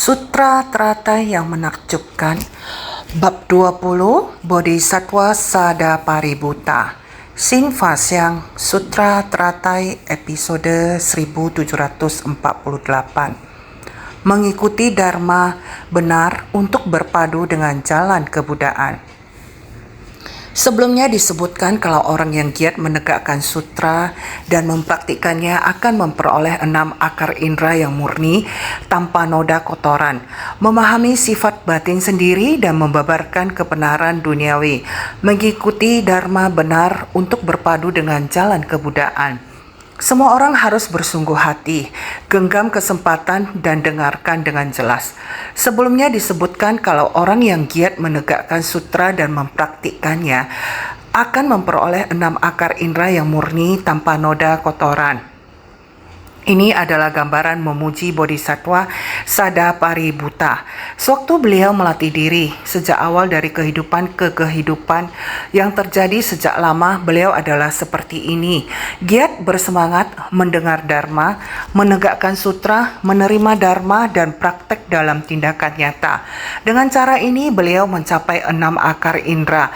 Sutra teratai yang menakjubkan. Bab 20 Bodhisattva Sada Paribhuta. Sin Fasyang Sutra Teratai episode 1748. Mengikuti Dharma benar untuk berpadu dengan jalan kebudayaan. Sebelumnya disebutkan kalau orang yang giat menegakkan sutra dan mempraktikkannya akan memperoleh 6 akar indera yang murni tanpa noda kotoran, memahami sifat batin sendiri dan membabarkan kebenaran duniawi, mengikuti dharma benar untuk berpadu dengan jalan kebudayaan. Semua orang harus bersungguh hati, genggam kesempatan dan dengarkan dengan jelas. Sebelumnya disebutkan kalau orang yang giat menegakkan sutra dan mempraktikkannya akan memperoleh 6 akar indera yang murni tanpa noda kotoran. Ini adalah gambaran memuji Bodhisattva Sada Paribhuta. Sewaktu beliau melatih diri sejak awal dari kehidupan ke kehidupan yang terjadi sejak lama, beliau adalah seperti ini. Giat bersemangat mendengar dharma, menegakkan sutra, menerima dharma dan praktek dalam tindakan nyata. Dengan cara ini beliau mencapai 6 akar indera.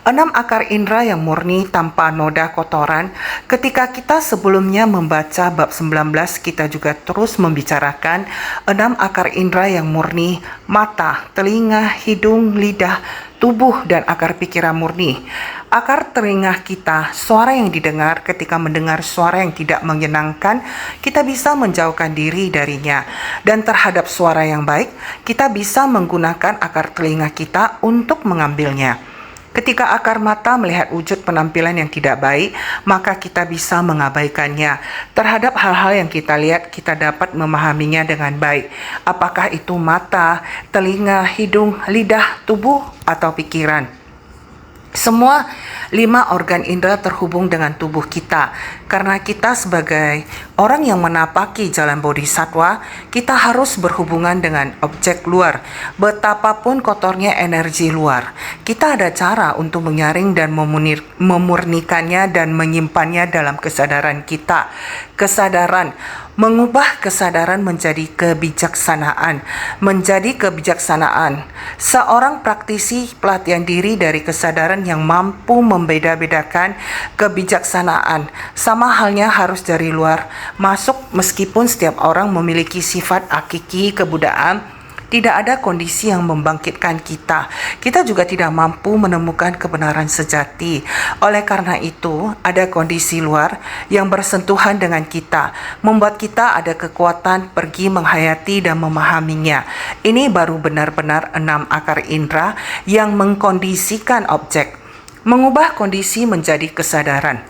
6 akar indera yang murni tanpa noda kotoran. Ketika kita sebelumnya membaca bab 19, kita juga terus membicarakan 6 akar indera yang murni: mata, telinga, hidung, lidah, tubuh, dan akar pikiran murni. Akar telinga kita, suara yang didengar. Ketika mendengar suara yang tidak menyenangkan, kita bisa menjauhkan diri darinya. Dan terhadap suara yang baik, kita bisa menggunakan akar telinga kita untuk mengambilnya. Ketika akar mata melihat wujud penampilan yang tidak baik, maka kita bisa mengabaikannya. Terhadap hal-hal yang kita lihat, kita dapat memahaminya dengan baik. Apakah itu mata, telinga, hidung, lidah, tubuh, atau pikiran. Semua 5 organ indera terhubung dengan tubuh kita. Karena kita sebagai orang yang menapaki jalan bodhisattva, kita harus berhubungan dengan objek luar. Betapapun kotornya energi luar, kita ada cara untuk menyaring dan memurnikannya dan menyimpannya dalam kesadaran kita. Kesadaran, mengubah kesadaran menjadi kebijaksanaan. Seorang praktisi pelatihan diri dari kesadaran yang mampu membeda-bedakan kebijaksanaan. Sama halnya harus dari luar masuk. Meskipun setiap orang memiliki sifat hakiki kebudayaan, tidak ada kondisi yang membangkitkan kita. Kita juga tidak mampu menemukan kebenaran sejati. Oleh karena itu, ada kondisi luar yang bersentuhan dengan kita, membuat kita ada kekuatan pergi menghayati dan memahaminya. Ini baru benar-benar 6 akar indera yang mengkondisikan objek. Mengubah kondisi menjadi kesadaran.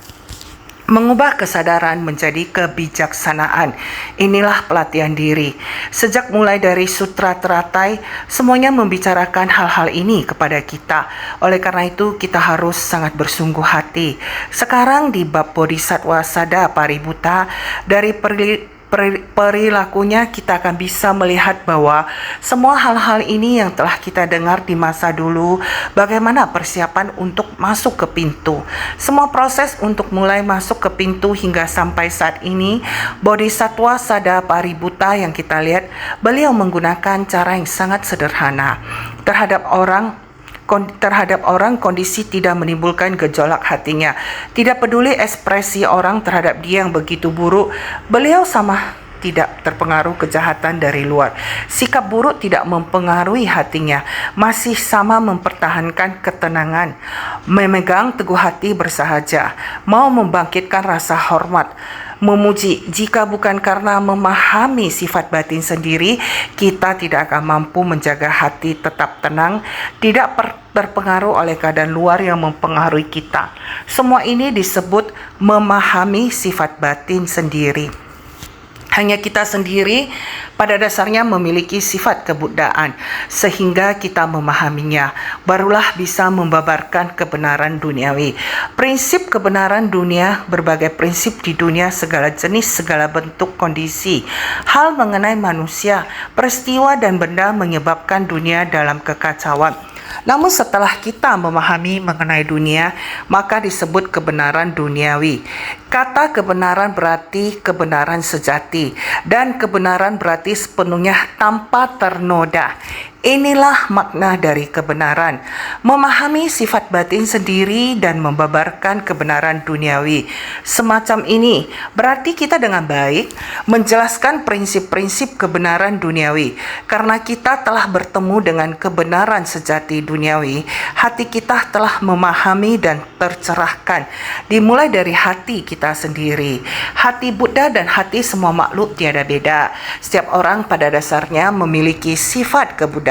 Mengubah kesadaran menjadi kebijaksanaan. Inilah pelatihan diri. Sejak mulai dari Sutra Teratai, semuanya membicarakan hal-hal ini kepada kita. Oleh karena itu, kita harus sangat bersungguh hati. Sekarang di bab Bodhisattva Sada Paribhuta, dari perilakunya kita akan bisa melihat bahwa semua hal-hal ini yang telah kita dengar di masa dulu, bagaimana persiapan untuk masuk ke pintu. Semua proses untuk mulai masuk ke pintu hingga sampai saat ini, Bodhisattva Sada Paribhuta yang kita lihat, beliau menggunakan cara yang sangat sederhana. Terhadap orang, kondisi tidak menimbulkan gejolak hatinya. Tidak peduli ekspresi orang terhadap dia yang begitu buruk, beliau tidak terpengaruh kejahatan dari luar. Sikap buruk tidak mempengaruhi hatinya, masih sama mempertahankan ketenangan, memegang teguh hati bersahaja, mau membangkitkan rasa hormat, memuji. Jika bukan karena memahami sifat batin sendiri, kita tidak akan mampu menjaga hati tetap tenang, tidak terpengaruh oleh keadaan luar yang mempengaruhi kita. Semua ini disebut memahami sifat batin sendiri. Hanya kita sendiri pada dasarnya memiliki sifat kebudayaan, sehingga kita memahaminya, barulah bisa membabarkan kebenaran duniawi. Prinsip kebenaran dunia, berbagai prinsip di dunia, segala jenis, segala bentuk kondisi, hal mengenai manusia, peristiwa dan benda menyebabkan dunia dalam kekacauan. Namun setelah kita memahami mengenai dunia, maka disebut kebenaran duniawi. Kata kebenaran berarti kebenaran sejati, dan kebenaran berarti sepenuhnya tanpa ternoda. Inilah makna dari kebenaran, memahami sifat batin sendiri dan membabarkan kebenaran duniawi. Semacam ini berarti kita dengan baik menjelaskan prinsip-prinsip kebenaran duniawi. Karena kita telah bertemu dengan kebenaran sejati duniawi, hati kita telah memahami dan tercerahkan. Dimulai dari hati kita sendiri. Hati Buddha dan hati semua makhluk tiada beda. Setiap orang pada dasarnya memiliki sifat kebudayaan.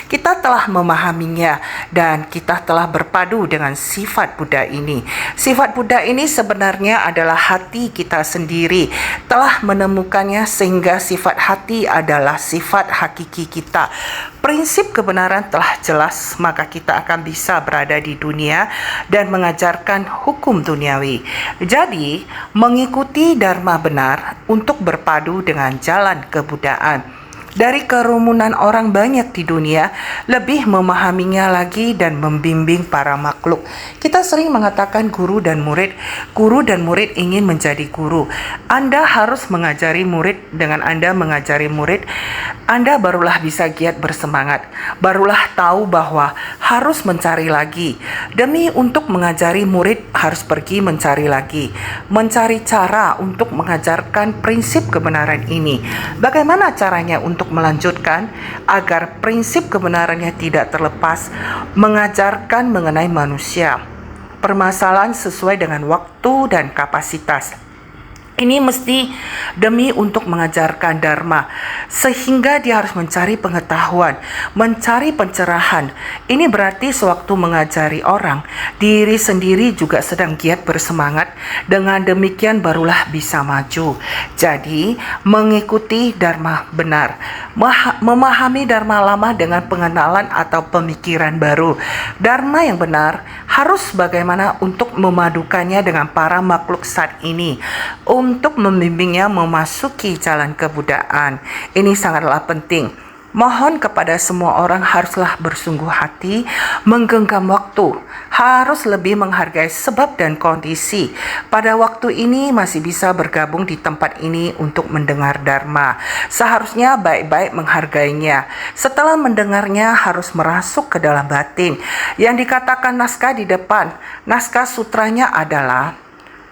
Kita telah memahaminya dan kita telah berpadu dengan sifat Buddha ini. Sifat Buddha ini sebenarnya adalah hati kita sendiri. Telah menemukannya sehingga sifat hati adalah sifat hakiki kita. Prinsip kebenaran telah jelas, maka kita akan bisa berada di dunia dan mengajarkan hukum duniawi. Jadi, mengikuti dharma benar untuk berpadu dengan jalan kebudayaan. Dari kerumunan orang banyak di dunia, lebih memahaminya lagi dan membimbing para makhluk. Kita sering mengatakan guru dan murid ingin menjadi guru. Anda harus mengajari murid, dengan Anda mengajari murid, Anda barulah bisa giat bersemangat, barulah tahu bahwa harus mencari lagi. Demi untuk mengajari murid harus pergi mencari lagi, mencari cara untuk mengajarkan prinsip kebenaran ini. Bagaimana caranya untuk melanjutkan agar prinsip kebenarannya tidak terlepas, mengajarkan mengenai manusia, permasalahan sesuai dengan waktu dan kapasitas. Ini mesti demi untuk mengajarkan dharma, sehingga dia harus mencari pengetahuan, mencari pencerahan. Ini berarti sewaktu mengajari orang, diri sendiri juga sedang giat bersemangat. Dengan demikian barulah bisa maju. Jadi, mengikuti dharma benar, memahami dharma lama dengan pengenalan atau pemikiran baru. Dharma yang benar harus bagaimana untuk memadukannya dengan para makhluk saat ini, untuk membimbingnya memasuki jalan kebudayaan. Ini sangatlah penting. Mohon kepada semua orang haruslah bersungguh hati, menggenggam waktu, harus lebih menghargai sebab dan kondisi. Pada waktu ini masih bisa bergabung di tempat ini untuk mendengar dharma. Seharusnya baik-baik menghargainya. Setelah mendengarnya harus merasuk ke dalam batin. Yang dikatakan naskah di depan, naskah sutranya adalah: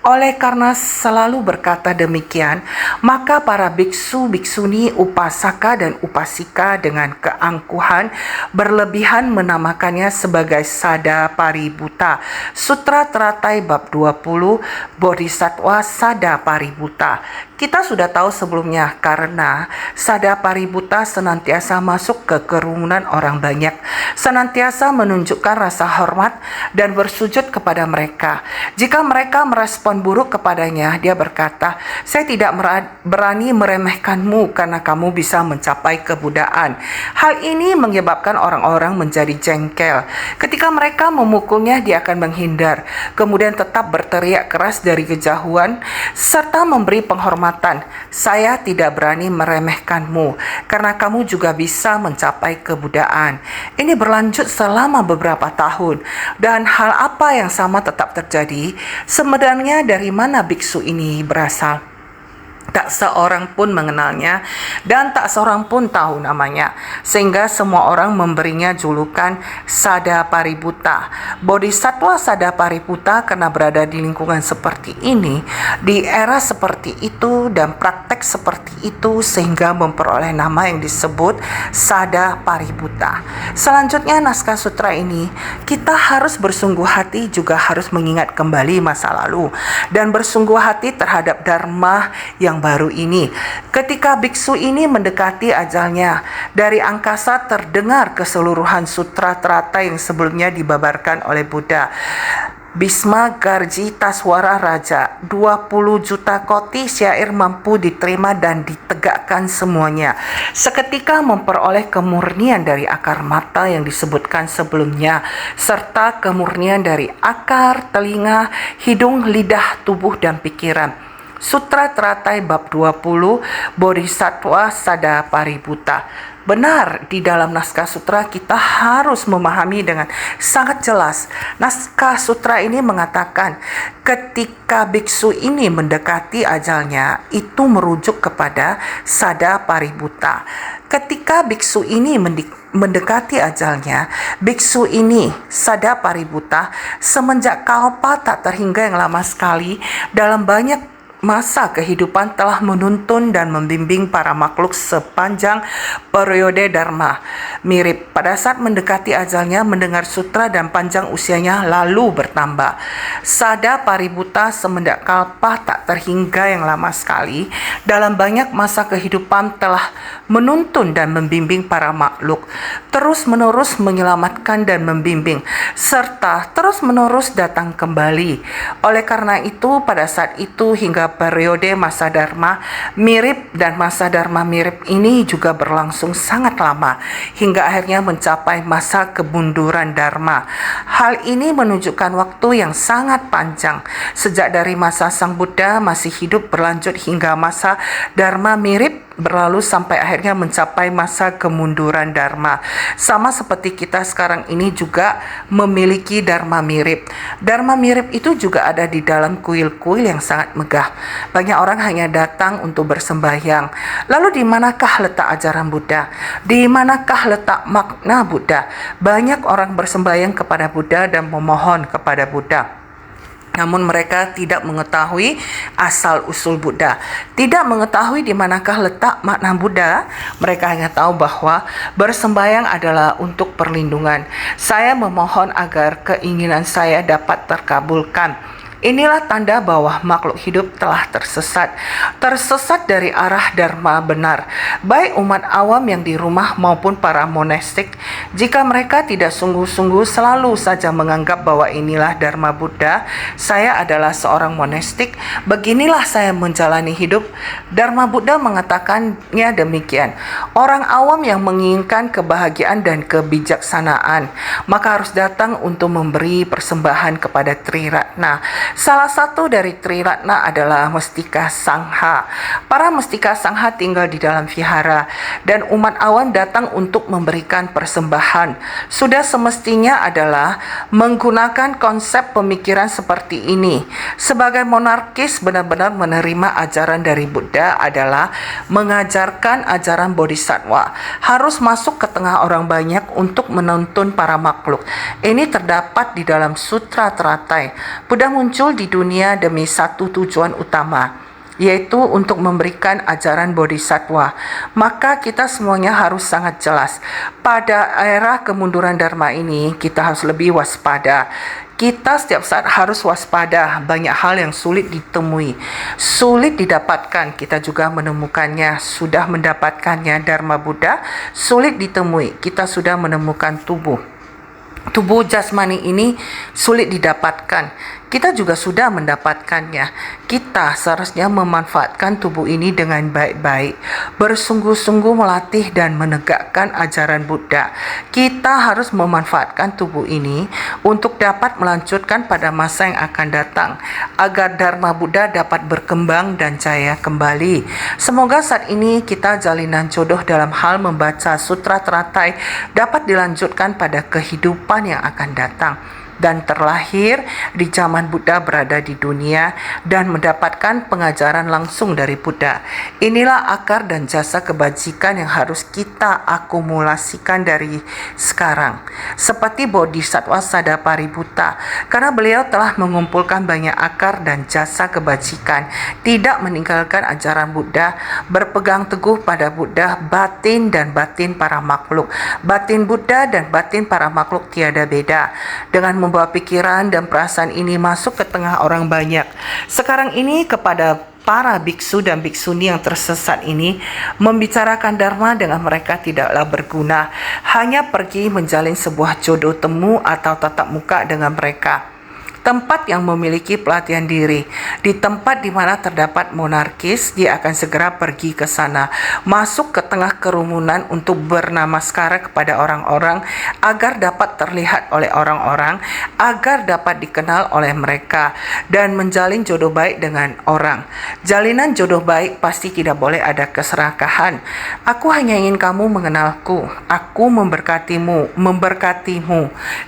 oleh karena selalu berkata demikian, maka para biksu, biksuni, upasaka dan upasika dengan keangkuhan berlebihan menamakannya sebagai Sada Paributta. Sutra Teratai bab 20, Bodhisattva Sada Paributta. Kita sudah tahu sebelumnya karena Sada Paributta senantiasa masuk ke kerumunan orang banyak, senantiasa menunjukkan rasa hormat dan bersujud kepada mereka. Jika mereka merespon buruk kepadanya, dia berkata, "Saya tidak berani meremehkanmu karena kamu bisa mencapai kebudayaan." Hal ini menyebabkan orang-orang menjadi jengkel. Ketika mereka memukulnya, dia akan menghindar, kemudian tetap berteriak keras dari kejauhan serta memberi penghormatan. "Saya tidak berani meremehkanmu karena kamu juga bisa mencapai kebudayaan." Ini berlanjut selama beberapa tahun, dan hal apa yang sama tetap terjadi. Sebenarnya dari mana biksu ini berasal? Tak seorang pun mengenalnya dan tak seorang pun tahu namanya, sehingga semua orang memberinya julukan Sada Paributta. Bodhisattva Sada Paributta karena berada di lingkungan seperti ini, di era seperti itu dan praktek seperti itu, sehingga memperoleh nama yang disebut Sada Paributta. Selanjutnya naskah sutra ini, kita harus bersungguh hati, juga harus mengingat kembali masa lalu dan bersungguh hati terhadap dharma yang baru ini. Ketika biksu ini mendekati ajalnya, dari angkasa terdengar keseluruhan sutra teratai yang sebelumnya dibabarkan oleh Buddha. Bisma Garji Taswara Raja, 20 juta koti syair mampu diterima dan ditegakkan semuanya. Seketika memperoleh kemurnian dari akar mata yang disebutkan sebelumnya, serta kemurnian dari akar, telinga, hidung, lidah, tubuh, dan pikiran. Sutra Teratai bab 20, Bodhisattva Sada Paributta. Benar, di dalam naskah sutra kita harus memahami dengan sangat jelas. Naskah sutra ini mengatakan ketika biksu ini mendekati ajalnya, itu merujuk kepada Sada Paributta. Ketika biksu ini mendekati ajalnya, biksu ini Sada Paributta semenjak kalpa tak terhingga yang lama sekali dalam banyak masa kehidupan telah menuntun dan membimbing para makhluk sepanjang periode Dharma mirip. Pada saat mendekati ajalnya, mendengar sutra dan panjang usianya lalu bertambah. Sada Paributta semenjak kalpa tak terhingga yang lama sekali dalam banyak masa kehidupan telah menuntun dan membimbing para makhluk, terus-menerus menyelamatkan dan membimbing, serta terus-menerus datang kembali. Oleh karena itu, pada saat itu hingga periode masa Dharma mirip, dan masa Dharma mirip ini juga berlangsung sangat lama hingga akhirnya mencapai masa kemunduran Dharma. Hal ini menunjukkan waktu yang sangat panjang, sejak dari masa Sang Buddha masih hidup berlanjut hingga masa Dharma mirip berlalu sampai akhirnya mencapai masa kemunduran Dharma. Sama seperti kita sekarang ini juga memiliki Dharma mirip. Dharma mirip itu juga ada di dalam kuil-kuil yang sangat megah. Banyak orang hanya datang untuk bersembahyang. Lalu di manakah letak ajaran Buddha? Di manakah letak makna Buddha? Banyak orang bersembahyang kepada Buddha dan memohon kepada Buddha, namun mereka tidak mengetahui asal-usul Buddha, tidak mengetahui di manakah letak makna Buddha. Mereka hanya tahu bahwa bersembahyang adalah untuk perlindungan. Saya memohon agar keinginan saya dapat terkabulkan. Inilah tanda bahwa makhluk hidup telah tersesat dari arah Dharma benar. Baik umat awam yang di rumah maupun para monastik, jika mereka tidak sungguh-sungguh selalu saja menganggap bahwa inilah Dharma Buddha, saya adalah seorang monastik, beginilah saya menjalani hidup. Dharma Buddha mengatakannya demikian. Orang awam yang menginginkan kebahagiaan dan kebijaksanaan, maka harus datang untuk memberi persembahan kepada Triratna. Salah satu dari Triratna adalah Mestika Sangha. Para Mestika Sangha tinggal di dalam vihara, dan umat awam datang untuk memberikan persembahan. Sudah semestinya adalah menggunakan konsep pemikiran seperti ini. Sebagai monarkis, benar-benar menerima ajaran dari Buddha adalah mengajarkan ajaran Bodhisattva, harus masuk ke tengah orang banyak untuk menuntun para makhluk. Ini terdapat di dalam Sutra Teratai. Buddha muncul di dunia demi satu tujuan utama, yaitu untuk memberikan ajaran Bodhisattva. Maka kita semuanya harus sangat jelas. Pada era kemunduran Dharma ini, kita harus lebih waspada. Kita setiap saat harus waspada. Banyak hal yang sulit ditemui, sulit didapatkan. Kita juga menemukannya, sudah mendapatkannya. Dharma Buddha sulit ditemui. Kita sudah menemukan tubuh jasmani ini sulit didapatkan. Kita juga sudah mendapatkannya. Kita seharusnya memanfaatkan tubuh ini dengan baik-baik, bersungguh-sungguh melatih dan menegakkan ajaran Buddha. Kita harus memanfaatkan tubuh ini untuk dapat melanjutkan pada masa yang akan datang, agar Dharma Buddha dapat berkembang dan jaya kembali. Semoga saat ini kita jalinan jodoh dalam hal membaca Sutra Teratai dapat dilanjutkan pada kehidupan yang akan datang, dan terlahir di zaman Buddha berada di dunia dan mendapatkan pengajaran langsung dari Buddha. Inilah akar dan jasa kebajikan yang harus kita akumulasikan dari sekarang. Seperti Bodhisattva Sada Paributta, karena beliau telah mengumpulkan banyak akar dan jasa kebajikan, tidak meninggalkan ajaran Buddha, berpegang teguh pada Buddha, batin dan batin para makhluk. Batin Buddha dan batin para makhluk tiada beda. Dengan membawa pikiran dan perasaan ini masuk ke tengah orang banyak sekarang ini, kepada para biksu dan biksuni yang tersesat ini, membicarakan Dharma dengan mereka tidaklah berguna. Hanya pergi menjalin sebuah jodoh temu atau tatap muka dengan mereka. tempat yang memiliki pelatihan diri. Di tempat di mana terdapat monarkis, dia akan segera pergi ke sana, masuk ke tengah kerumunan untuk bernamaskara kepada orang-orang agar dapat terlihat oleh orang-orang, agar dapat dikenal oleh mereka, dan menjalin jodoh baik dengan orang. Jalinan jodoh baik pasti tidak boleh ada keserakahan. Aku hanya ingin kamu mengenalku. Aku memberkatimu.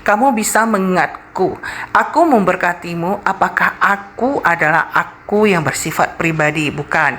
Kamu bisa mengingatku. Aku memberkatimu. Apakah aku adalah aku yang bersifat pribadi? Bukan.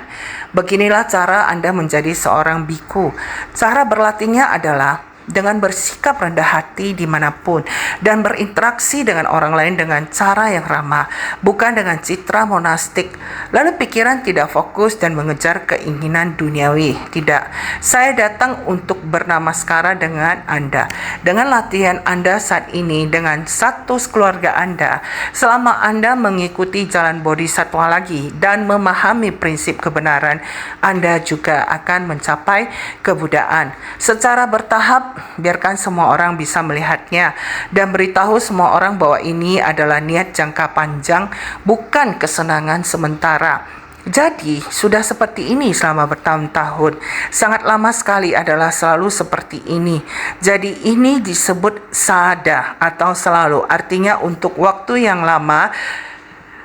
Beginilah cara Anda menjadi seorang biku. Cara berlatihnya adalah dengan bersikap rendah hati dimanapun dan berinteraksi dengan orang lain dengan cara yang ramah, bukan dengan citra monastik. Lalu pikiran tidak fokus dan mengejar keinginan duniawi. Tidak, saya datang untuk bernamaskara dengan Anda. Dengan latihan Anda saat ini, dengan status keluarga Anda, selama Anda mengikuti jalan bodhisattva lagi dan memahami prinsip kebenaran, Anda juga akan mencapai kebudaan. Secara bertahap, biarkan semua orang bisa melihatnya dan beritahu semua orang bahwa ini adalah niat jangka panjang, bukan kesenangan sementara. Jadi, sudah seperti ini selama bertahun-tahun. Sangat lama sekali adalah selalu seperti ini. Jadi, ini disebut sada atau selalu. Artinya untuk waktu yang lama,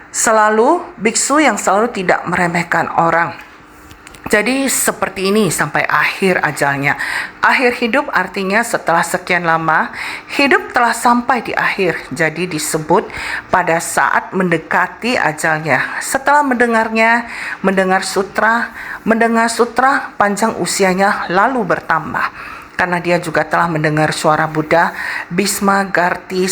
selalu biksu yang selalu tidak meremehkan orang. Jadi seperti ini sampai akhir ajalnya. Akhir hidup artinya setelah sekian lama, hidup telah sampai di akhir. Jadi disebut pada saat mendekati ajalnya. Setelah mendengar sutra, panjang usianya lalu bertambah. Karena dia juga telah mendengar suara Buddha, Bhisma Garti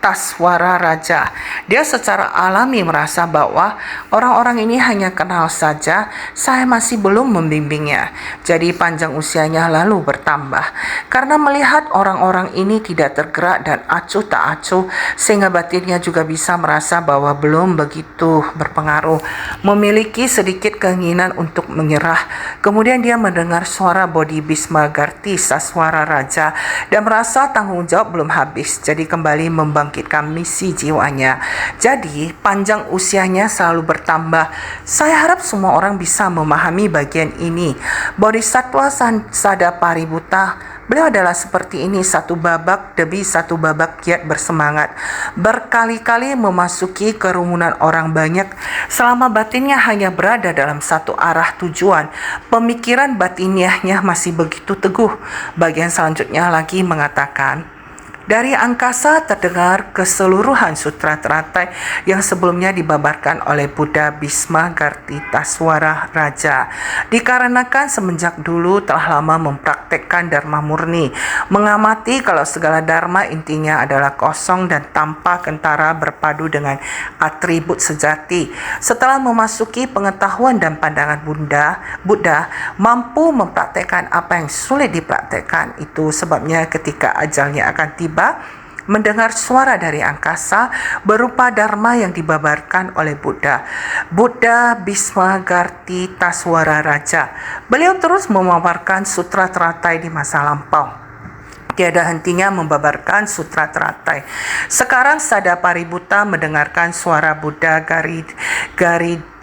Taswara Raja. Dia secara alami merasa bahwa orang-orang ini hanya kenal saja, saya masih belum membimbingnya. Jadi panjang usianya lalu bertambah. Karena melihat orang-orang ini tidak tergerak dan acuh tak acuh, sehingga batinnya juga bisa merasa bahwa belum begitu berpengaruh, memiliki sedikit keinginan untuk menyerah. Kemudian dia mendengar suara Bodhi Bhisma Garti Taswara Raja dan merasa tanggung jawab belum habis. Jadi kembali membangkitkan misi jiwanya. Jadi panjang usianya selalu bertambah. Saya harap semua orang bisa memahami bagian ini. Bodhisattva Sadapaributta, beliau adalah seperti ini, satu babak demi satu babak giat bersemangat, berkali-kali memasuki kerumunan orang banyak selama batinnya hanya berada dalam satu arah tujuan. Pemikiran batiniahnya masih begitu teguh. Bagian selanjutnya lagi mengatakan, dari angkasa terdengar keseluruhan sutra teratai yang sebelumnya dibabarkan oleh Buddha Bhisma Garti Taswara Raja. Dikarenakan semenjak dulu telah lama mempraktekkan Dharma murni, mengamati kalau segala Dharma intinya adalah kosong dan tanpa kentara berpadu dengan atribut sejati. Setelah memasuki pengetahuan dan pandangan Buddha mampu mempraktekkan apa yang sulit dipraktekkan. Itu sebabnya ketika ajalnya akan tiba, mendengar suara dari angkasa berupa Dharma yang dibabarkan oleh Buddha Bhisma Garti Taswara Raja. Beliau terus memaparkan sutra teratai di masa lampau. Tiada hentinya membabarkan sutra teratai. Sekarang Sadapaributta mendengarkan suara Buddha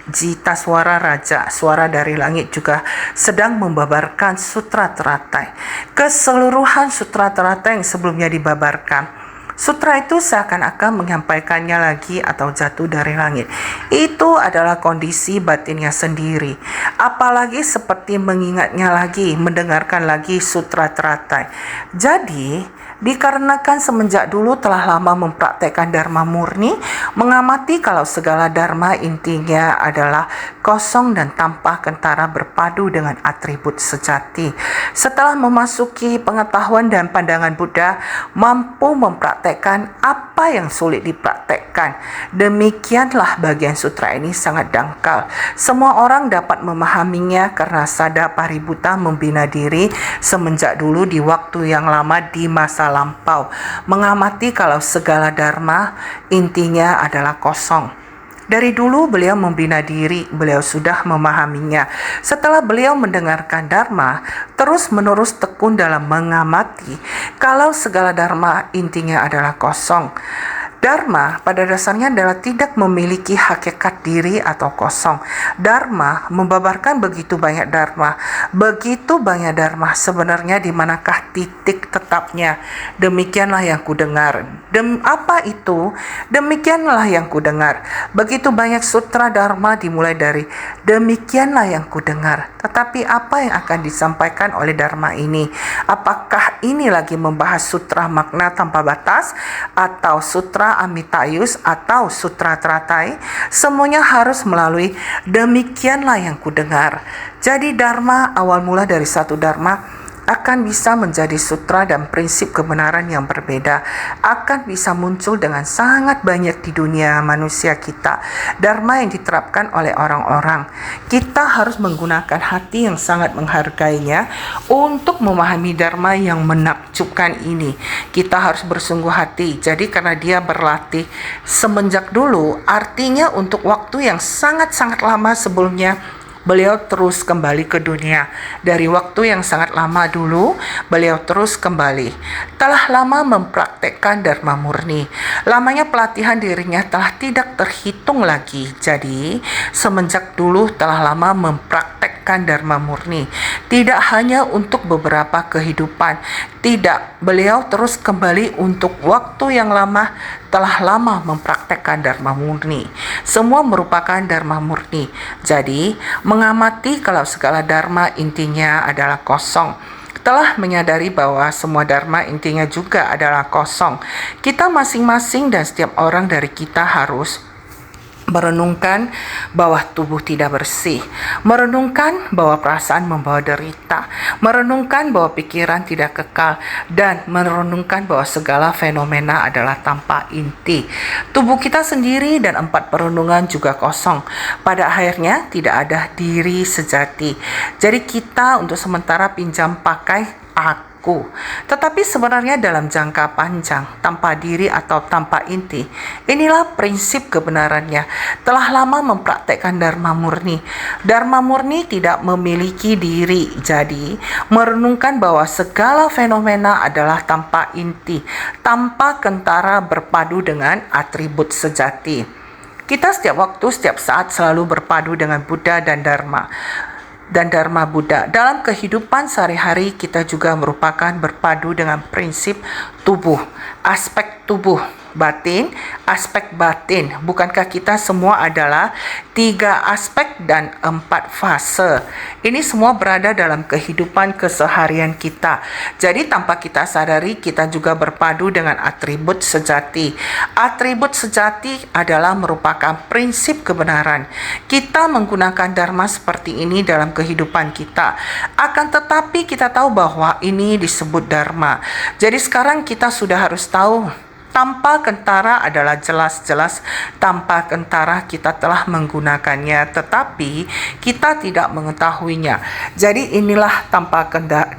Jita suara Raja, suara dari langit juga sedang membabarkan sutra teratai. Keseluruhan sutra teratai yang sebelumnya dibabarkan. Sutra itu seakan-akan menyampaikannya lagi atau jatuh dari langit. Itu adalah kondisi batinnya sendiri. Apalagi seperti mengingatnya lagi, mendengarkan lagi sutra teratai. Jadi, dikarenakan semenjak dulu telah lama mempraktekkan Dharma murni, mengamati kalau segala Dharma intinya adalah kosong dan tanpa kentara berpadu dengan atribut sejati. Setelah memasuki pengetahuan dan pandangan Buddha, mampu mempraktekkan apa yang sulit dipraktekkan. Demikianlah bagian sutra ini sangat dangkal. Semua orang dapat memahaminya karena Sadapaributta membina diri semenjak dulu di waktu yang lama di masa lampau, mengamati kalau segala Dharma intinya adalah kosong. Dari dulu beliau membina diri, beliau sudah memahaminya. Setelah beliau mendengarkan Dharma, terus-menerus tekun dalam mengamati kalau segala Dharma intinya adalah kosong. Dharma pada dasarnya adalah tidak memiliki hakikat diri atau kosong. Dharma membabarkan begitu banyak dharma. Begitu banyak dharma, sebenarnya di manakah titik tetapnya? Demikianlah yang kudengar. Apa itu? Demikianlah yang kudengar. Begitu banyak sutra dharma dimulai dari demikianlah yang kudengar. Tetapi apa yang akan disampaikan oleh dharma ini? Apakah ini lagi membahas sutra makna tanpa batas atau sutra Amitayus atau sutra teratai? Semuanya harus melalui demikianlah yang kudengar. Jadi dharma awal mula dari satu dharma akan bisa menjadi sutra dan prinsip kebenaran yang berbeda, akan bisa muncul dengan sangat banyak di dunia manusia kita. Dharma yang diterapkan oleh orang-orang, kita harus menggunakan hati yang sangat menghargainya untuk memahami dharma yang menakjubkan ini. Kita harus bersungguh hati. Jadi karena dia berlatih semenjak dulu, artinya untuk waktu yang sangat-sangat lama sebelumnya beliau terus kembali ke dunia. Dari waktu yang sangat lama dulu, beliau terus kembali. Telah lama mempraktekkan dharma murni. Lamanya pelatihan dirinya telah tidak terhitung lagi. Jadi, semenjak dulu telah lama mempraktekkan dharma murni. Tidak hanya untuk beberapa kehidupan. Tidak, beliau terus kembali untuk waktu yang lama, telah lama mempraktekkan dharma murni. Semua merupakan dharma murni. Jadi, mengamati kalau segala dharma intinya adalah kosong. Telah menyadari bahwa semua dharma intinya juga adalah kosong. Kita masing-masing dan setiap orang dari kita harus merenungkan bahwa tubuh tidak bersih, merenungkan bahwa perasaan membawa derita, merenungkan bahwa pikiran tidak kekal, dan merenungkan bahwa segala fenomena adalah tanpa inti. Tubuh kita sendiri dan 4 perenungan juga kosong. Pada akhirnya tidak ada diri sejati. Jadi kita untuk sementara pinjam pakai aku. Tetapi sebenarnya dalam jangka panjang, tanpa diri atau tanpa inti, inilah prinsip kebenarannya. Telah lama mempraktekkan dharma murni. Dharma murni tidak memiliki diri. Jadi, merenungkan bahwa segala fenomena adalah tanpa inti, tanpa kentara berpadu dengan atribut sejati. Kita setiap waktu, setiap saat selalu berpadu dengan Buddha dan Dharma Buddha. Dalam kehidupan sehari-hari kita juga merupakan berpadu dengan prinsip tubuh, aspek tubuh, batin, aspek batin. Bukankah kita semua adalah 3 aspek dan 4 fase? Ini semua berada dalam kehidupan keseharian kita. Jadi tanpa kita sadari, kita juga berpadu dengan atribut sejati. Atribut sejati adalah merupakan prinsip kebenaran. Kita menggunakan dharma seperti ini dalam kehidupan kita. Akan tetapi kita tahu bahwa ini disebut dharma. Jadi sekarang kita sudah harus tahu, tanpa kentara adalah jelas-jelas tanpa kentara kita telah menggunakannya, tetapi kita tidak mengetahuinya. Jadi inilah tanpa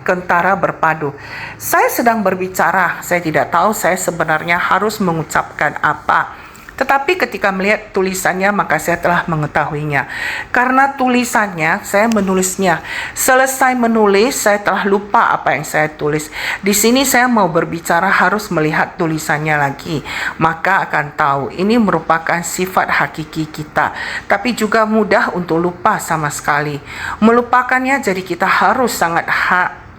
kentara berpadu. Saya sedang berbicara, saya tidak tahu saya sebenarnya harus mengucapkan apa. Tetapi ketika melihat tulisannya maka saya telah mengetahuinya. Karena tulisannya, saya menulisnya. Selesai menulis, saya telah lupa apa yang saya tulis. Di sini saya mau berbicara harus melihat tulisannya lagi. Maka akan tahu ini merupakan sifat hakiki kita. Tapi juga mudah untuk lupa sama sekali. Melupakannya jadi kita harus sangat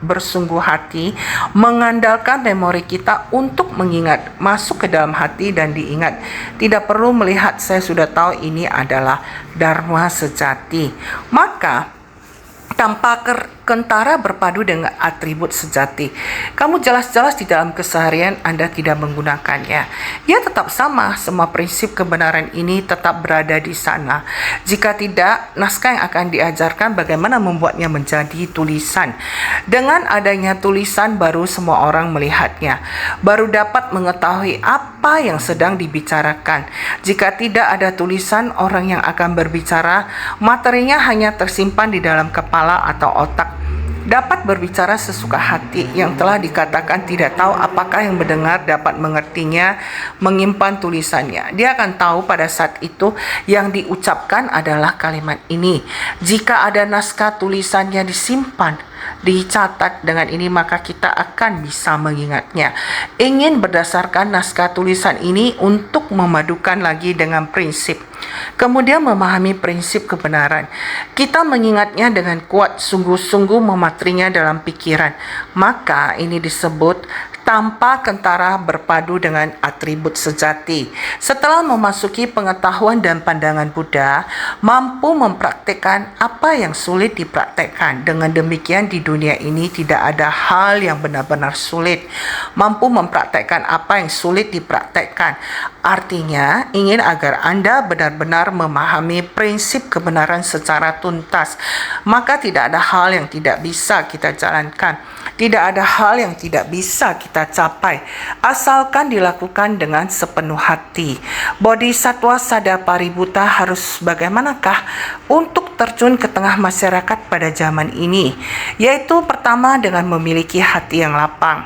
bersungguh hati, mengandalkan memori kita untuk mengingat, masuk ke dalam hati dan diingat. Tidak perlu melihat, saya sudah tahu ini adalah dharma sejati. Maka tanpa kentara berpadu dengan atribut sejati, kamu jelas-jelas di dalam keseharian Anda tidak menggunakannya. Ya tetap sama, semua prinsip kebenaran ini tetap berada di sana. Jika tidak, naskah yang akan diajarkan bagaimana membuatnya menjadi tulisan. Dengan adanya tulisan baru semua orang melihatnya, baru dapat mengetahui apa yang sedang dibicarakan. Jika tidak ada tulisan, orang yang akan berbicara, materinya hanya tersimpan di dalam kepala atau otak. dapat berbicara sesuka hati, yang telah dikatakan tidak tahu apakah yang mendengar dapat mengertinya, menyimpan tulisannya. Dia akan tahu pada saat itu yang diucapkan adalah kalimat ini. Jika ada naskah tulisannya disimpan, dicatat dengan ini, maka kita akan bisa mengingatnya. Ingin berdasarkan naskah tulisan ini untuk memadukan lagi dengan prinsip, kemudian memahami prinsip kebenaran. Kita mengingatnya dengan kuat, sungguh-sungguh mematrinya dalam pikiran. Maka ini disebut tanpa kentara berpadu dengan atribut sejati. Setelah memasuki pengetahuan dan pandangan Buddha, mampu mempraktikkan apa yang sulit dipraktekkan. Dengan demikian di dunia ini tidak ada hal yang benar-benar sulit. Mampu mempraktekkan apa yang sulit dipraktekkan. Artinya, ingin agar Anda benar-benar memahami prinsip kebenaran secara tuntas, maka tidak ada hal yang tidak bisa kita jalankan. Tidak ada hal yang tidak bisa kita capai, asalkan dilakukan dengan sepenuh hati. Bodhisattva Sadapaributta harus bagaimanakah untuk terjun ke tengah masyarakat pada zaman ini? Yaitu pertama, dengan memiliki hati yang lapang,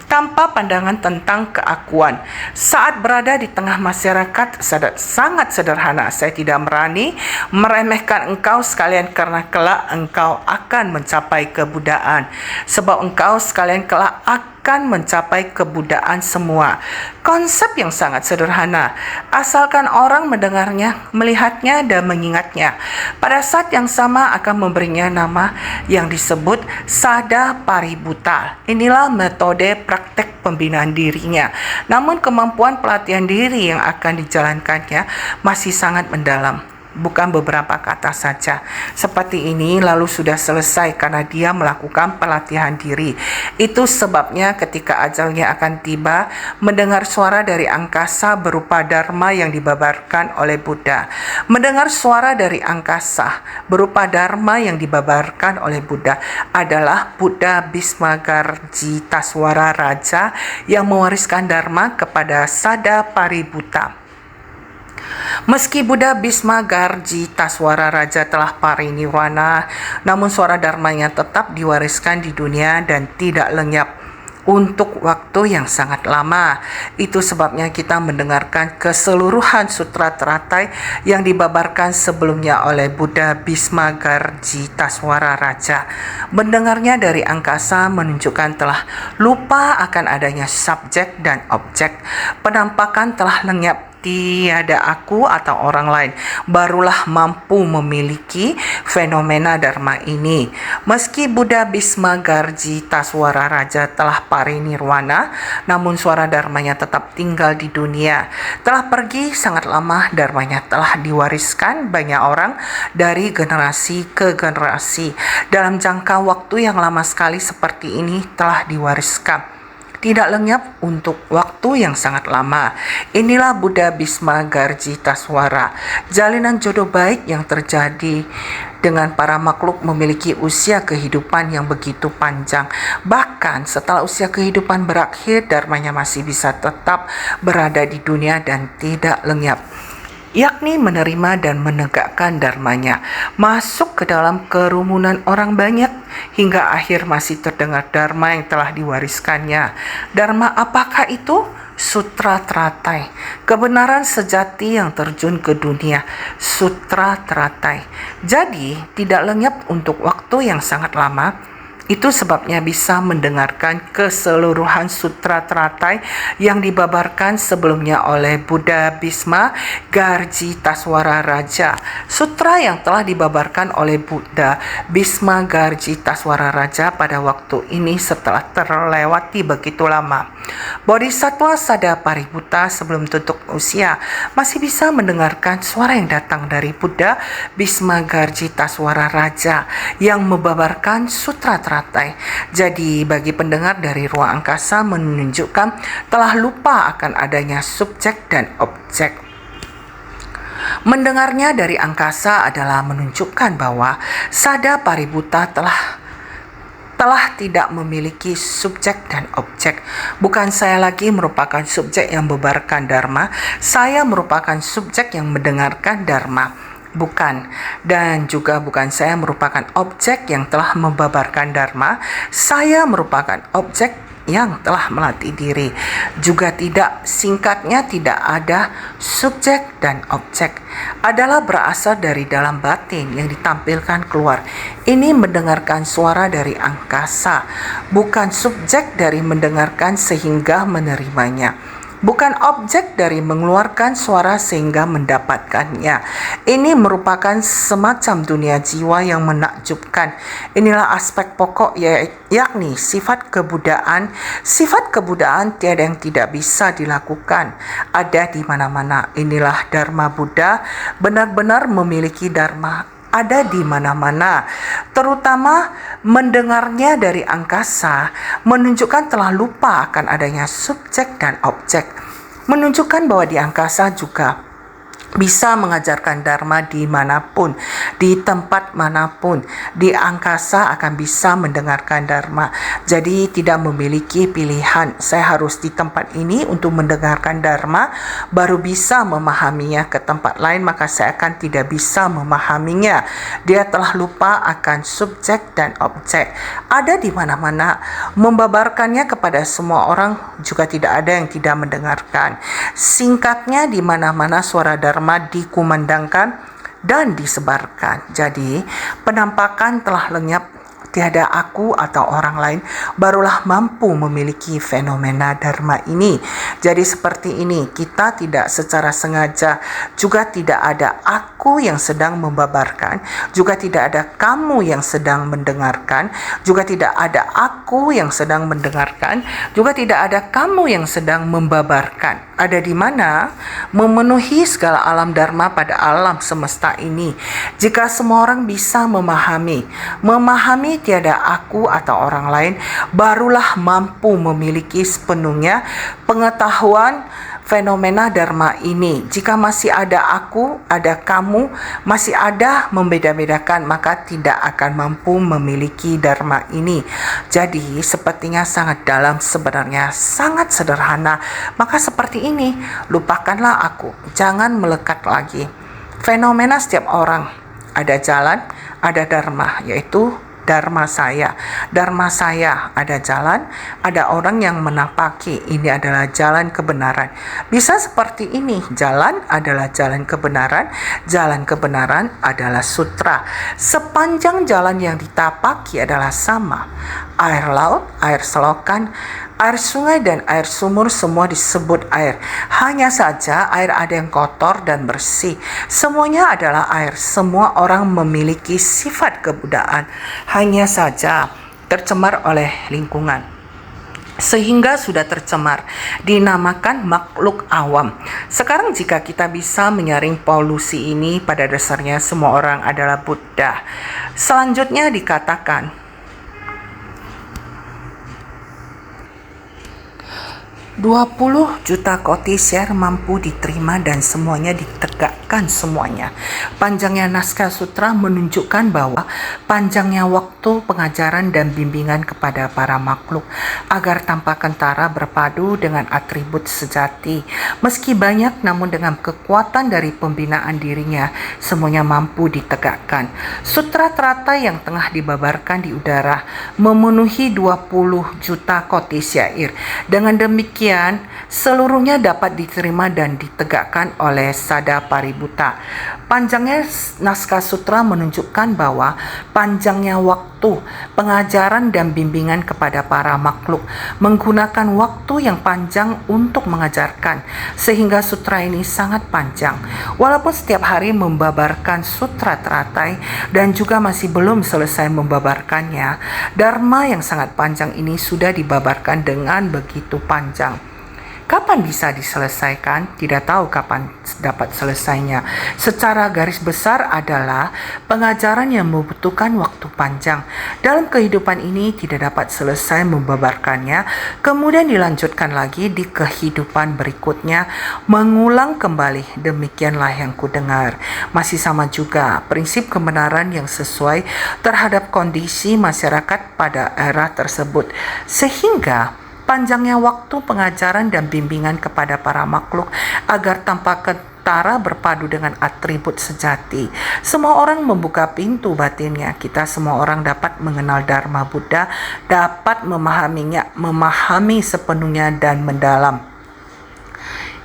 tanpa pandangan tentang keakuan. Saat berada di tengah masyarakat sangat sederhana. Saya tidak berani meremehkan engkau sekalian, karena kelak engkau akan mencapai kebudayaan. Sebab engkau sekalian kelak akan mencapai kebudayaan semua. Konsep yang sangat sederhana, asalkan orang mendengarnya, melihatnya, dan mengingatnya. Pada saat yang sama akan memberinya nama yang disebut Sadapaributta. Inilah metode praktek pembinaan dirinya. Namun kemampuan pelatihan diri yang akan dijalankannya masih sangat mendalam. Bukan beberapa kata saja. Seperti ini lalu sudah selesai karena dia melakukan pelatihan diri. Itu sebabnya ketika ajalnya akan tiba, mendengar suara dari angkasa berupa dharma yang dibabarkan oleh Buddha. Mendengar suara dari angkasa berupa dharma yang dibabarkan oleh Buddha adalah Buddha Bhismagarjitaswara Raja yang mewariskan dharma kepada Sadapaributta. Meski Buddha Bhismagarjitaswara Raja telah parinirwana, namun suara dharmanya tetap diwariskan di dunia dan tidak lenyap untuk waktu yang sangat lama. Itu sebabnya kita mendengarkan keseluruhan sutra teratai yang dibabarkan sebelumnya oleh Buddha Bhismagarjitaswara Raja. Mendengarnya dari angkasa menunjukkan telah lupa akan adanya subjek dan objek. Penampakan telah lenyap. Tiada aku atau orang lain, barulah mampu memiliki fenomena dharma ini. Meski Buddha Bhismagarjitaswara Raja telah parinirwana, namun suara dharmanya tetap tinggal di dunia. Telah pergi sangat lama, dharmanya telah diwariskan banyak orang dari generasi ke generasi. Dalam jangka waktu yang lama sekali seperti ini telah diwariskan, tidak lenyap untuk waktu yang sangat lama. Inilah Buddha Bhismagarjitaswara. Jalinan jodoh baik yang terjadi dengan para makhluk memiliki usia kehidupan yang begitu panjang. Bahkan setelah usia kehidupan berakhir, dharmanya masih bisa tetap berada di dunia dan tidak lenyap, yakni menerima dan menegakkan dharmanya, masuk ke dalam kerumunan orang banyak, hingga akhir masih terdengar dharma yang telah diwariskannya. Dharma apakah itu? Sutra teratai, kebenaran sejati yang terjun ke dunia. Sutra teratai jadi tidak lenyap untuk waktu yang sangat lama. Itu sebabnya bisa mendengarkan keseluruhan sutra teratai yang dibabarkan sebelumnya oleh Buddha Bhismagarjitaswara Raja. Sutra yang telah dibabarkan oleh Buddha Bhismagarjitaswara Raja pada waktu ini setelah terlewati begitu lama. Bodhisattva Sadapaributta sebelum tutup usia masih bisa mendengarkan suara yang datang dari Buddha Bhismagarjitaswara Raja yang membabarkan sutra teratai. Jadi bagi pendengar dari ruang angkasa menunjukkan telah lupa akan adanya subjek dan objek. Mendengarnya dari angkasa adalah menunjukkan bahwa Sadapaributta telah tidak memiliki subjek dan objek. Bukan saya lagi merupakan subjek yang membabarkan dharma, saya merupakan subjek yang mendengarkan dharma. Bukan. Dan juga bukan saya merupakan objek yang telah membabarkan dharma. Saya merupakan objek yang telah melatih diri. Juga tidak, singkatnya tidak ada subjek dan objek. Adalah berasal dari dalam batin yang ditampilkan keluar. Ini mendengarkan suara dari angkasa, bukan subjek dari mendengarkan sehingga menerimanya. Bukan objek dari mengeluarkan suara sehingga mendapatkannya. Ini merupakan semacam dunia jiwa yang menakjubkan. Inilah aspek pokok yakni sifat kebudaan. Sifat kebudaan tiada yang tidak bisa dilakukan. Ada di mana-mana. Inilah Dharma Buddha, benar-benar memiliki Dharma ada di mana-mana, terutama mendengarnya dari angkasa, menunjukkan telah lupa akan adanya subjek dan objek, menunjukkan bahwa di angkasa juga bisa mengajarkan dharma dimanapun, di tempat manapun, di angkasa akan bisa mendengarkan dharma. Jadi tidak memiliki pilihan, saya harus di tempat ini untuk mendengarkan dharma, baru bisa memahaminya. Ke tempat lain maka saya akan tidak bisa memahaminya. Dia telah lupa akan subjek dan objek. Ada di mana-mana, membabarkannya kepada semua orang juga tidak ada yang tidak mendengarkan. Singkatnya, di mana-mana suara dharma dikumandangkan dan disebarkan. Jadi penampakan telah lenyap, tiada aku atau orang lain, barulah mampu memiliki fenomena dharma ini. Jadi seperti ini, kita tidak secara sengaja, juga tidak ada aku yang sedang membabarkan, juga tidak ada kamu yang sedang mendengarkan, juga tidak ada aku yang sedang mendengarkan, juga tidak ada kamu yang sedang membabarkan. Ada di mana? Memenuhi segala alam dharma pada alam semesta ini. Jika semua orang bisa memahami tiada aku atau orang lain, barulah mampu memiliki sepenuhnya pengetahuan fenomena dharma ini. Jika masih ada aku, ada kamu, masih ada membeda-bedakan, maka tidak akan mampu memiliki dharma ini. Jadi sepertinya sangat dalam, sebenarnya sangat sederhana. Maka seperti ini, lupakanlah aku, jangan melekat lagi. Fenomena setiap orang, ada jalan, ada dharma, yaitu dharma saya. Dharma saya ada jalan, ada orang yang menampaki ini adalah jalan kebenaran. Bisa seperti ini, jalan adalah jalan kebenaran adalah sutra. Sepanjang jalan yang ditapaki adalah sama. Air laut, air selokan, air sungai dan air sumur semua disebut air. Hanya saja air ada yang kotor dan bersih. Semuanya adalah air. Semua orang memiliki sifat kebudaan. Hanya saja tercemar oleh lingkungan. Sehingga sudah tercemar, dinamakan makhluk awam. Sekarang jika kita bisa menyaring polusi ini, pada dasarnya semua orang adalah Buddha. Selanjutnya dikatakan 20 juta koti share mampu diterima dan semuanya ditegakkan semuanya. Panjangnya naskah sutra menunjukkan bahwa panjangnya waktu pengajaran dan bimbingan kepada para makhluk agar tanpa kentara berpadu dengan atribut sejati. Meski banyak namun dengan kekuatan dari pembinaan dirinya semuanya mampu ditegakkan. Sutra teratai yang tengah dibabarkan di udara memenuhi 20 juta koti syair. Dengan demikian seluruhnya dapat diterima dan ditegakkan oleh Sada Paributta. Panjangnya naskah sutra menunjukkan bahwa panjangnya waktu pengajaran dan bimbingan kepada para makhluk menggunakan waktu yang panjang untuk mengajarkan, sehingga sutra ini sangat panjang. Walaupun setiap hari membabarkan sutra teratai dan juga masih belum selesai membabarkannya, dharma yang sangat panjang ini sudah dibabarkan dengan begitu panjang. Kapan bisa diselesaikan? Tidak tahu kapan dapat selesainya. Secara garis besar adalah pengajaran yang membutuhkan waktu panjang. Dalam kehidupan ini tidak dapat selesai membabarkannya, kemudian dilanjutkan lagi di kehidupan berikutnya, mengulang kembali. Demikianlah yang kudengar. Masih sama juga prinsip kebenaran yang sesuai terhadap kondisi masyarakat pada era tersebut. Sehingga panjangnya waktu pengajaran dan bimbingan kepada para makhluk agar tanpa kentara berpadu dengan atribut sejati. Semua orang membuka pintu batinnya. Kita semua orang dapat mengenal Dharma Buddha, dapat memahami sepenuhnya dan mendalam.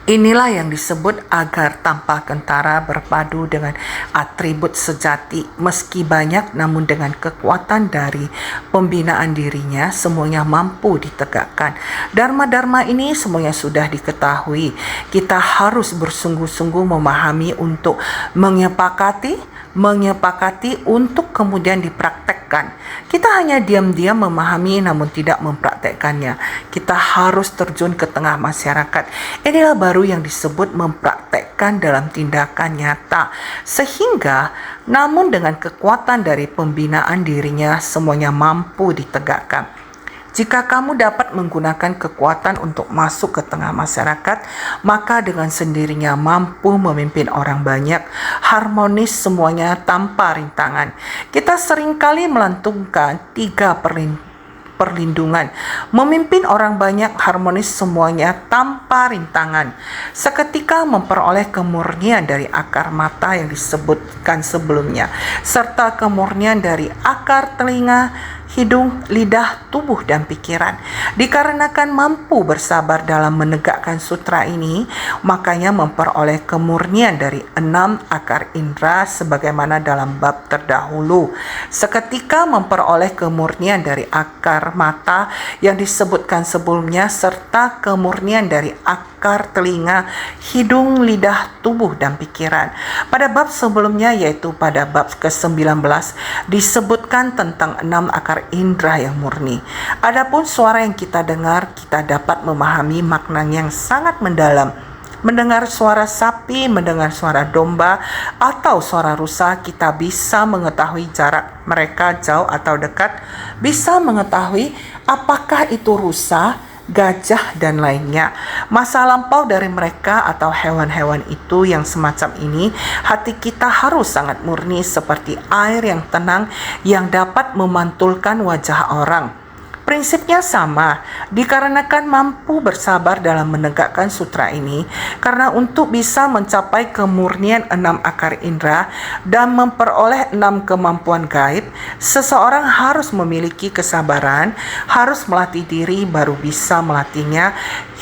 Inilah yang disebut agar tanpa kentara berpadu dengan atribut sejati. Meski banyak, namun dengan kekuatan dari pembinaan dirinya, semuanya mampu ditegakkan. Dharma-dharma ini semuanya sudah diketahui. Kita harus bersungguh-sungguh memahami untuk menyepakati untuk kemudian dipraktekkan. Kita hanya diam-diam memahami namun tidak mempraktekkannya. Kita harus terjun ke tengah masyarakat. Inilah baru yang disebut mempraktekkan dalam tindakan nyata. Sehingga namun dengan kekuatan dari pembinaan dirinya semuanya mampu ditegakkan. Jika kamu dapat menggunakan kekuatan untuk masuk ke tengah masyarakat, maka dengan sendirinya mampu memimpin orang banyak, harmonis semuanya tanpa rintangan. Kita seringkali melantunkan 3 perlindungan. Memimpin orang banyak, harmonis semuanya tanpa rintangan. Seketika memperoleh kemurnian dari akar mata yang disebutkan sebelumnya, serta kemurnian dari akar telinga, hidung, lidah, tubuh, dan pikiran. Dikarenakan mampu bersabar dalam menegakkan sutra ini, makanya memperoleh kemurnian dari 6 akar indera sebagaimana dalam bab terdahulu. Seketika memperoleh kemurnian dari akar mata yang disebutkan sebelumnya, serta kemurnian dari akar telinga, hidung, lidah, tubuh, dan pikiran. Pada bab sebelumnya, yaitu pada bab ke-19, disebutkan tentang 6 akar indera yang murni. Adapun suara yang kita dengar, kita dapat memahami maknanya yang sangat mendalam. Mendengar suara sapi, mendengar suara domba, atau suara rusa, kita bisa mengetahui jarak mereka jauh atau dekat, bisa mengetahui apakah itu rusa, gajah, dan lainnya. Masa lampau dari mereka atau hewan-hewan itu yang semacam ini, hati kita harus sangat murni seperti air yang tenang yang dapat memantulkan wajah orang. Prinsipnya sama, dikarenakan mampu bersabar dalam menegakkan sutra ini, karena untuk bisa mencapai kemurnian 6 akar indera dan memperoleh 6 kemampuan gaib, seseorang harus memiliki kesabaran, harus melatih diri baru bisa melatihnya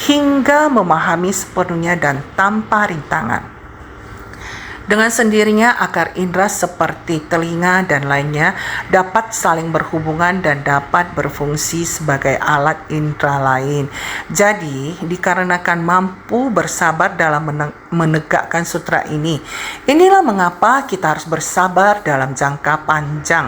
hingga memahami sepenuhnya dan tanpa rintangan. Dengan sendirinya akar indera seperti telinga dan lainnya dapat saling berhubungan dan dapat berfungsi sebagai alat indera lain. Jadi, dikarenakan mampu bersabar dalam menegakkan sutra ini, inilah mengapa kita harus bersabar dalam jangka panjang.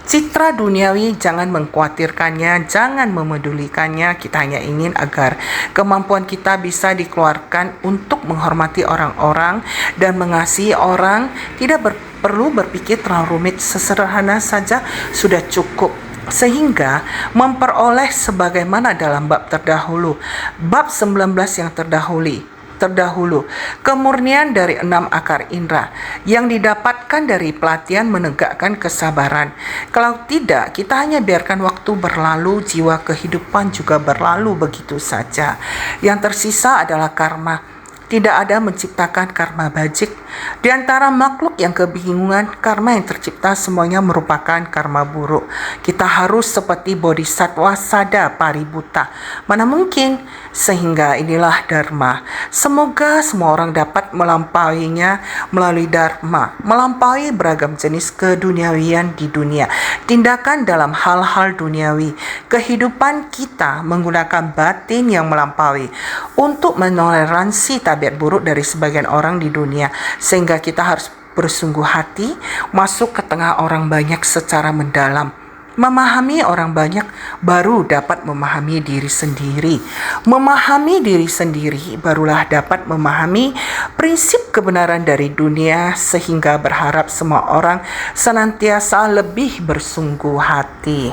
Citra duniawi jangan mengkhawatirkannya, jangan memedulikannya. Kita hanya ingin agar kemampuan kita bisa dikeluarkan untuk menghormati orang-orang dan mengasihi orang. Tidak perlu berpikir terlalu rumit, sesederhana saja sudah cukup. Sehingga memperoleh sebagaimana dalam bab terdahulu, bab 19 yang terdahulu, kemurnian dari 6 akar indera yang didapatkan dari pelatihan menegakkan kesabaran. Kalau tidak, kita hanya biarkan waktu berlalu, jiwa kehidupan juga berlalu begitu saja. Yang tersisa adalah karma. Tidak ada menciptakan karma bajik. Di antara makhluk yang kebingungan, karma yang tercipta semuanya merupakan karma buruk. Kita harus seperti bodhisattva sada paributa. Mana mungkin? Sehingga inilah dharma. Semoga semua orang dapat melampauinya melalui dharma, melampaui beragam jenis keduniawian di dunia, tindakan dalam hal-hal duniawi. Kehidupan kita menggunakan batin yang melampaui untuk menoleransi tabiat buruk dari sebagian orang di dunia, sehingga kita harus bersungguh hati masuk ke tengah orang banyak secara mendalam. Memahami orang banyak baru dapat memahami diri sendiri. Memahami diri sendiri barulah dapat memahami prinsip kebenaran dari dunia, sehingga berharap semua orang senantiasa lebih bersungguh hati.